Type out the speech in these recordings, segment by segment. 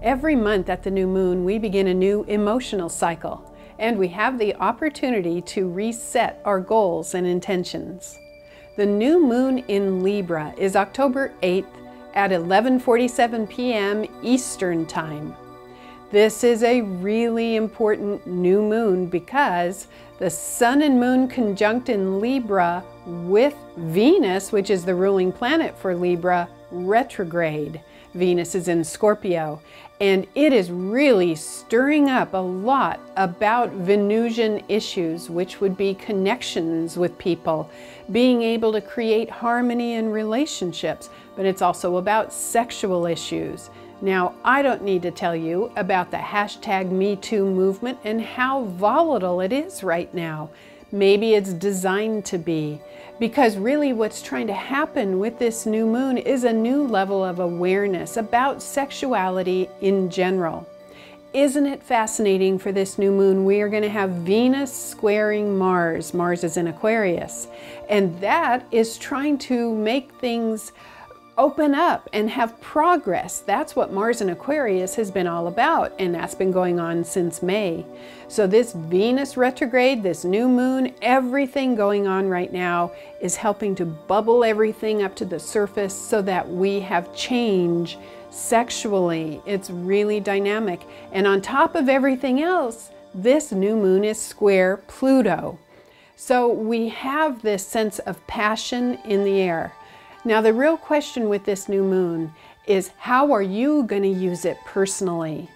Every month at the new moon, we begin a new emotional cycle, and we have the opportunity to reset our goals and intentions. The new moon in Libra is October 8th at 11:47 p.m. Eastern Time. This is a really important new moon because the Sun and Moon conjunct in Libra with Venus, which is the ruling planet for Libra, retrograde. Venus is in Scorpio, and it is really stirring up a lot about Venusian issues, which would be connections with people, being able to create harmony in relationships, but it's also about sexual issues. Now, I don't need to tell you about the #MeToo movement and how volatile it is right now. Maybe it's designed to be, because really what's trying to happen with this new moon is a new level of awareness about sexuality in general. Isn't it fascinating? For this new moon, we are going to have Venus squaring Mars. Mars is in Aquarius, and that is trying to make things open up and have progress. That's what Mars in Aquarius has been all about, and that's been going on since May. So this Venus retrograde, this new moon, everything going on right now is helping to bubble everything up to the surface so that we have change sexually. It's really dynamic. And on top of everything else, this new moon is square Pluto. So we have this sense of passion in the air. Now, the real question with this new moon is, how are you going to use it personally?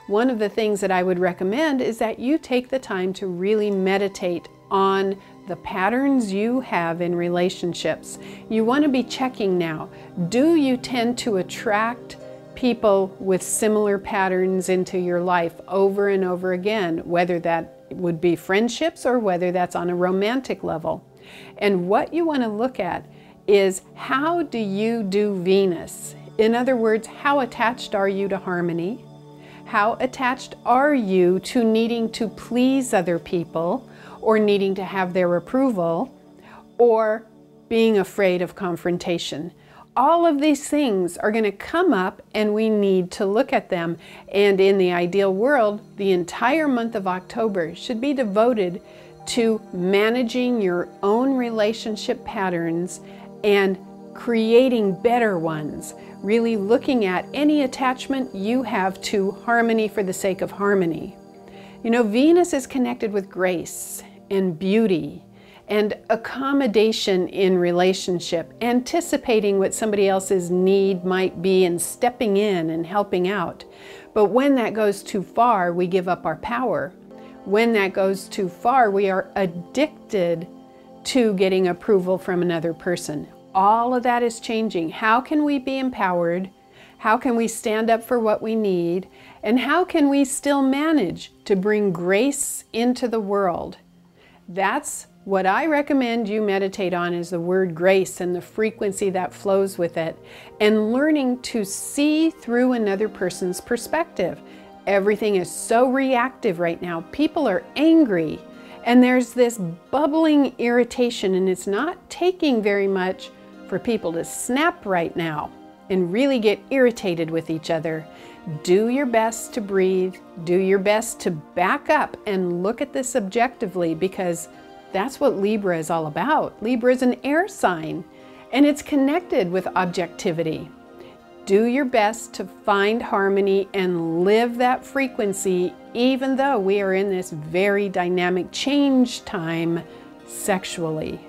One of the things that I would recommend is that you take the time to really meditate on the patterns you have in relationships. You want to be checking now. Do you tend to attract people with similar patterns into your life over and over again, whether that would be friendships or whether that's on a romantic level? And what you want to look at is, how do you do Venus? In other words, how attached are you to harmony? How attached are you to needing to please other people, or needing to have their approval, or being afraid of confrontation? All of these things are going to come up, and we need to look at them. And in the ideal world, the entire month of October should be devoted to managing your own relationship patterns and creating better ones, really looking at any attachment you have to harmony for the sake of harmony. You know, Venus is connected with grace and beauty and accommodation in relationship, anticipating what somebody else's need might be and stepping in and helping out. But when that goes too far, we give up our power. When that goes too far, we are addicted to getting approval from another person. All of that is changing. How can we be empowered? How can we stand up for what we need? And how can we still manage to bring grace into the world? That's what I recommend you meditate on, is the word grace and the frequency that flows with it, and learning to see through another person's perspective. Everything is so reactive right now. People are angry, and there's this bubbling irritation, and it's not taking very much for people to snap right now and really get irritated with each other. Do your best to breathe. Do your best to back up and look at this objectively, because that's what Libra is all about. Libra is an air sign, and it's connected with objectivity. Do your best to find harmony and live that frequency, even though we are in this very dynamic change time sexually.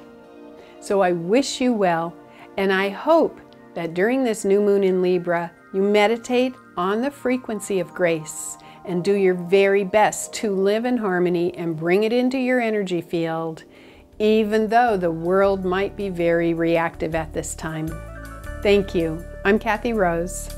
So I wish you well, and I hope that during this new moon in Libra, you meditate on the frequency of grace and do your very best to live in harmony and bring it into your energy field, even though the world might be very reactive at this time. Thank you. I'm Kathy Rose.